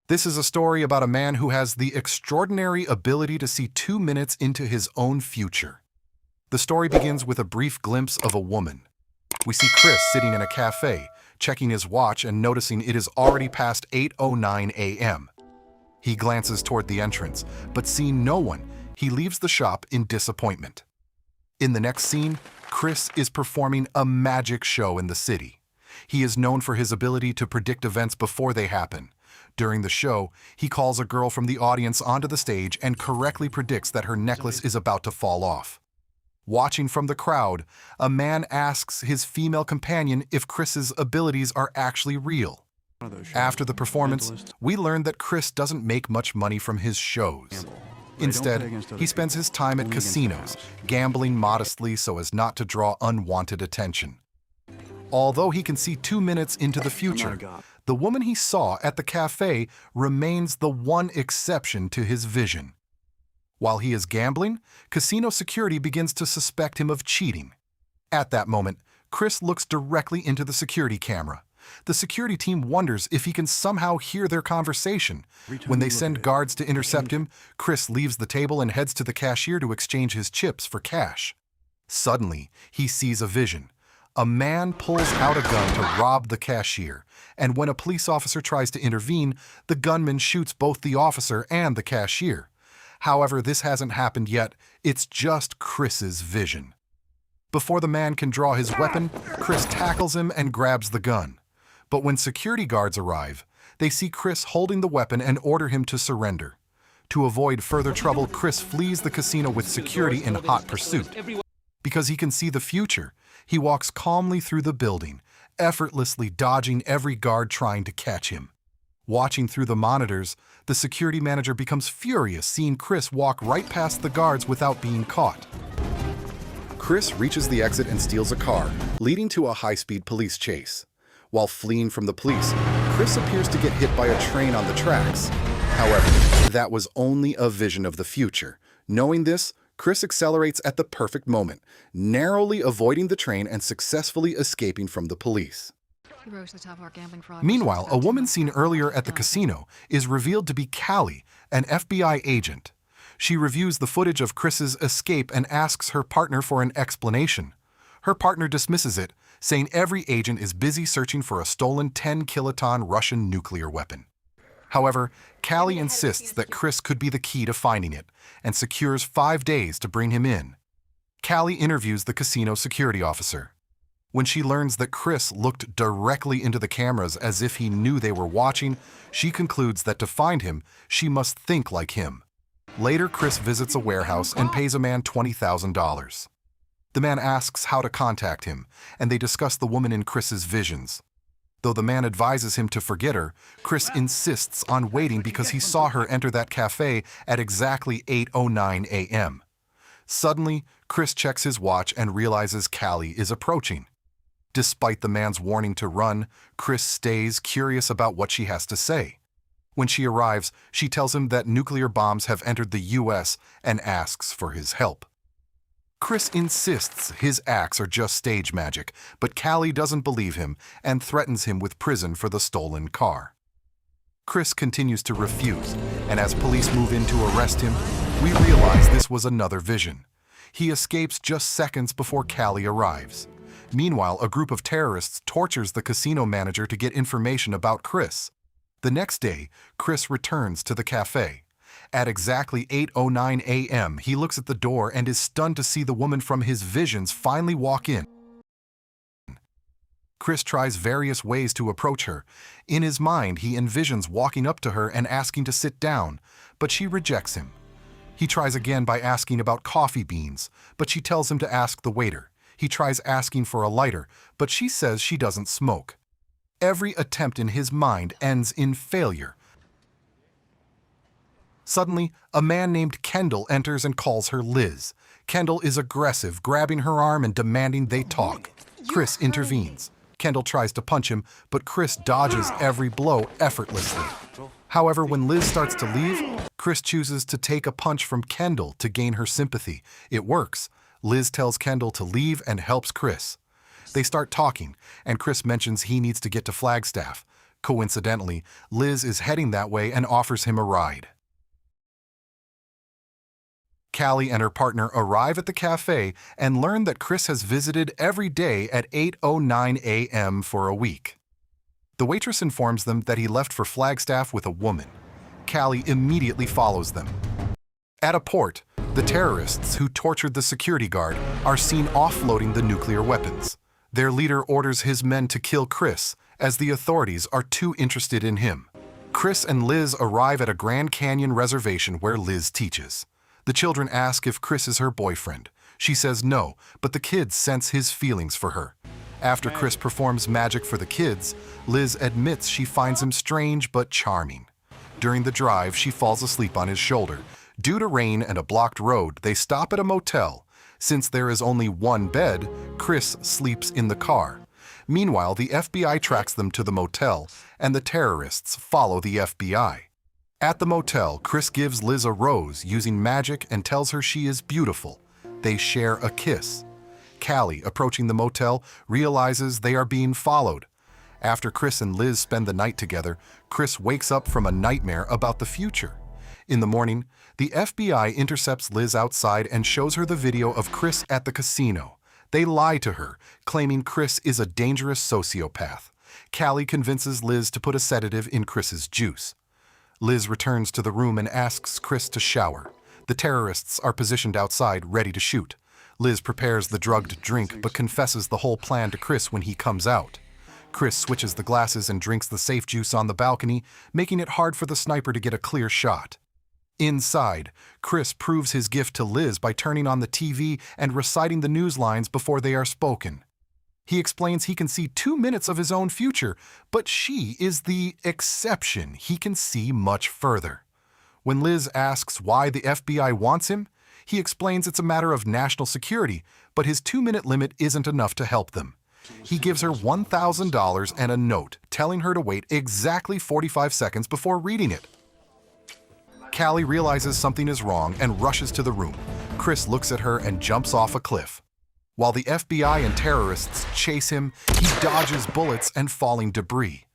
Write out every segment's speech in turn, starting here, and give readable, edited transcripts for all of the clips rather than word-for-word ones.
This is a story about a man who has the extraordinary ability to see 2 minutes into his own future. The story begins with a brief glimpse of a woman. We see Chris sitting in a cafe, checking his watch and noticing it is already past 8:09 a.m. He glances toward the entrance, but seeing no one, he leaves the shop in disappointment. In the next scene, Chris is performing a magic show in the city. He is known for his ability to predict events before they happen. During the show, he calls a girl from the audience onto the stage and correctly predicts that her necklace is about to fall off. Watching from the crowd, a man asks his female companion if Chris's abilities are actually real. After the performance, we learn that Chris doesn't make much money from his shows. Instead, he spends his time at casinos, gambling modestly so as not to draw unwanted attention. Although he can see 2 minutes into the future, the woman he saw at the cafe remains the one exception to his vision. While he is gambling, casino security begins to suspect him of cheating. At that moment, Chris looks directly into the security camera. The security team wonders if he can somehow hear their conversation. When they send guards to intercept him, Chris leaves the table and heads to the cashier to exchange his chips for cash. Suddenly, he sees a vision. A man pulls out a gun to rob the cashier, and when a police officer tries to intervene, the gunman shoots both the officer and the cashier. However, this hasn't happened yet. It's just Chris's vision. Before the man can draw his weapon, Chris tackles him and grabs the gun. But when security guards arrive, they see Chris holding the weapon and order him to surrender. To avoid further trouble, Chris flees the casino with security in hot pursuit. Because he can see the future, he walks calmly through the building, effortlessly dodging every guard trying to catch him. Watching through the monitors, the security manager becomes furious seeing Chris walk right past the guards without being caught. Chris reaches the exit and steals a car, leading to a high-speed police chase. While fleeing from the police, Chris appears to get hit by a train on the tracks. However, that was only a vision of the future. Knowing this, Chris accelerates at the perfect moment, narrowly avoiding the train and successfully escaping from the police. Meanwhile, a woman seen earlier at the casino is revealed to be Callie, an FBI agent. She reviews the footage of Chris's escape and asks her partner for an explanation. Her partner dismisses it, saying every agent is busy searching for a stolen 10-kiloton Russian nuclear weapon. However, Callie insists that Chris could be the key to finding it and secures 5 days to bring him in. Callie interviews the casino security officer. When she learns that Chris looked directly into the cameras as if he knew they were watching, she concludes that to find him, she must think like him. Later, Chris visits a warehouse and pays a man $20,000. The man asks how to contact him, and they discuss the woman in Chris's visions. Though the man advises him to forget her, Chris insists on waiting because he saw her enter that cafe at exactly 8:09 a.m. Suddenly, Chris checks his watch and realizes Callie is approaching. Despite the man's warning to run, Chris stays curious about what she has to say. When she arrives, she tells him that nuclear bombs have entered the U.S. and asks for his help. Chris insists his acts are just stage magic, but Callie doesn't believe him and threatens him with prison for the stolen car. Chris continues to refuse, and as police move in to arrest him, we realize this was another vision. He escapes just seconds before Callie arrives. Meanwhile, a group of terrorists tortures the casino manager to get information about Chris. The next day, Chris returns to the cafe. At exactly 8:09 a.m., he looks at the door and is stunned to see the woman from his visions finally walk in. Chris tries various ways to approach her. In his mind, he envisions walking up to her and asking to sit down, but she rejects him. He tries again by asking about coffee beans, but she tells him to ask the waiter. He tries asking for a lighter, but she says she doesn't smoke. Every attempt in his mind ends in failure. Suddenly, a man named Kendall enters and calls her Liz. Kendall is aggressive, grabbing her arm and demanding they talk. Chris intervenes. Kendall tries to punch him, but Chris dodges every blow effortlessly. However, when Liz starts to leave, Chris chooses to take a punch from Kendall to gain her sympathy. It works. Liz tells Kendall to leave and helps Chris. They start talking, and Chris mentions he needs to get to Flagstaff. Coincidentally, Liz is heading that way and offers him a ride. Callie and her partner arrive at the cafe and learn that Cris has visited every day at 8:09 a.m. for a week. The waitress informs them that he left for Flagstaff with a woman. Callie immediately follows them. At a port, the terrorists who tortured the security guard are seen offloading the nuclear weapons. Their leader orders his men to kill Cris, as the authorities are too interested in him. Cris and Liz arrive at a Grand Canyon reservation where Liz teaches. The children ask if Cris is her boyfriend. She says no, but the kids sense his feelings for her. After Cris performs magic for the kids, Liz admits she finds him strange but charming. During the drive, she falls asleep on his shoulder. Due to rain and a blocked road, they stop at a motel. Since there is only one bed, Cris sleeps in the car. Meanwhile, the FBI tracks them to the motel, and the terrorists follow the FBI. At the motel, Cris gives Liz a rose using magic and tells her she is beautiful. They share a kiss. Callie, approaching the motel, realizes they are being followed. After Cris and Liz spend the night together, Cris wakes up from a nightmare about the future. In the morning, the FBI intercepts Liz outside and shows her the video of Cris at the casino. They lie to her, claiming Cris is a dangerous sociopath. Callie convinces Liz to put a sedative in Chris's juice. Liz returns to the room and asks Cris to shower. The terrorists are positioned outside, ready to shoot. Liz prepares the drugged drink but confesses the whole plan to Cris when he comes out. Cris switches the glasses and drinks the safe juice on the balcony, making it hard for the sniper to get a clear shot. Inside, Cris proves his gift to Liz by turning on the TV and reciting the news lines before they are spoken. He explains he can see 2 minutes of his own future, but she is the exception. He can see much further. When Liz asks why the FBI wants him, he explains it's a matter of national security, but his 2-minute limit isn't enough to help them. He gives her $1,000 and a note, telling her to wait exactly 45 seconds before reading it. Callie realizes something is wrong and rushes to the room. Cris looks at her and jumps off a cliff. While the FBI and terrorists chase him, he dodges bullets and falling debris.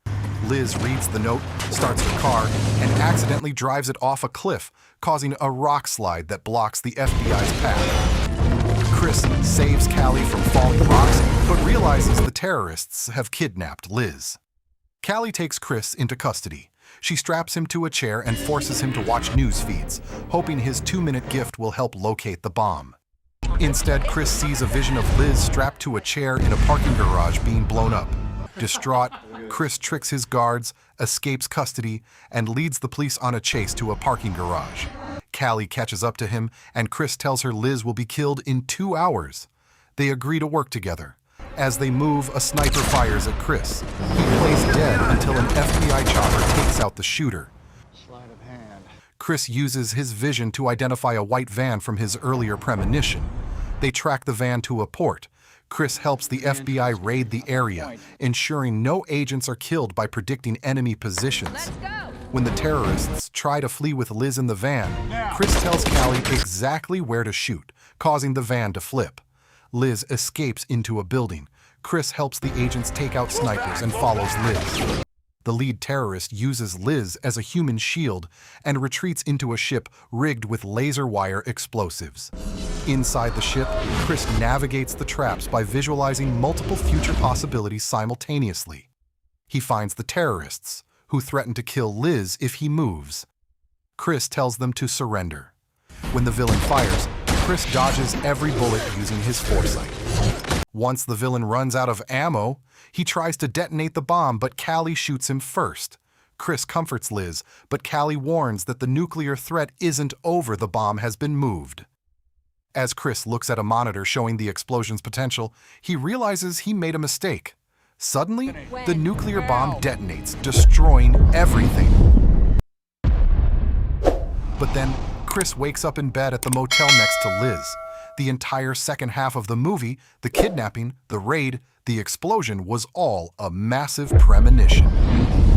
Liz reads the note, starts her car, and accidentally drives it off a cliff, causing a rock slide that blocks the FBI's path. Cris saves Callie from falling rocks, but realizes the terrorists have kidnapped Liz. Callie takes Cris into custody. She straps him to a chair and forces him to watch news feeds, hoping his 2-minute gift will help locate the bomb. Instead, Cris sees a vision of Liz strapped to a chair in a parking garage being blown up. Distraught, Cris tricks his guards, escapes custody, and leads the police on a chase to a parking garage. Callie catches up to him, and Cris tells her Liz will be killed in 2 hours. They agree to work together. As they move, a sniper fires at Cris. He plays dead until an FBI chopper takes out the shooter. Sleight of hand. Cris uses his vision to identify a white van from his earlier premonition. They track the van to a port. Cris helps the FBI raid the area, ensuring no agents are killed by predicting enemy positions. When the terrorists try to flee with Liz in the van, Cris tells Callie exactly where to shoot, causing the van to flip. Liz escapes into a building. Cris helps the agents take out snipers and follows Liz. The lead terrorist uses Liz as a human shield and retreats into a ship rigged with laser wire explosives. Inside the ship, Cris navigates the traps by visualizing multiple future possibilities simultaneously. He finds the terrorists, who threaten to kill Liz if he moves. Cris tells them to surrender. When the villain fires, Cris dodges every bullet using his foresight. Once the villain runs out of ammo, he tries to detonate the bomb, but Callie shoots him first. Cris comforts Liz, but Callie warns that the nuclear threat isn't over, the bomb has been moved. As Cris looks at a monitor showing the explosion's potential, he realizes he made a mistake. Suddenly, the nuclear bomb detonates, destroying everything. But then, Cris wakes up in bed at the motel next to Liz. The entire second half of the movie, the kidnapping, the raid, the explosion was all a massive premonition.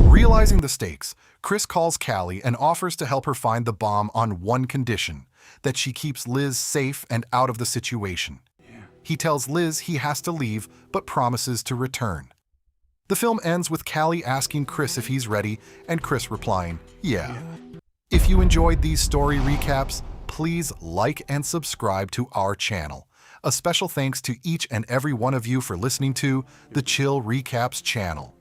Realizing the stakes, Cris calls Callie and offers to help her find the bomb on one condition, that she keeps Liz safe and out of the situation. He tells Liz he has to leave, but promises to return. The film ends with Callie asking Cris if he's ready, and Cris replying, yeah. If you enjoyed these story recaps, please like and subscribe to our channel. A special thanks to each and every one of you for listening to the Chill Recaps channel.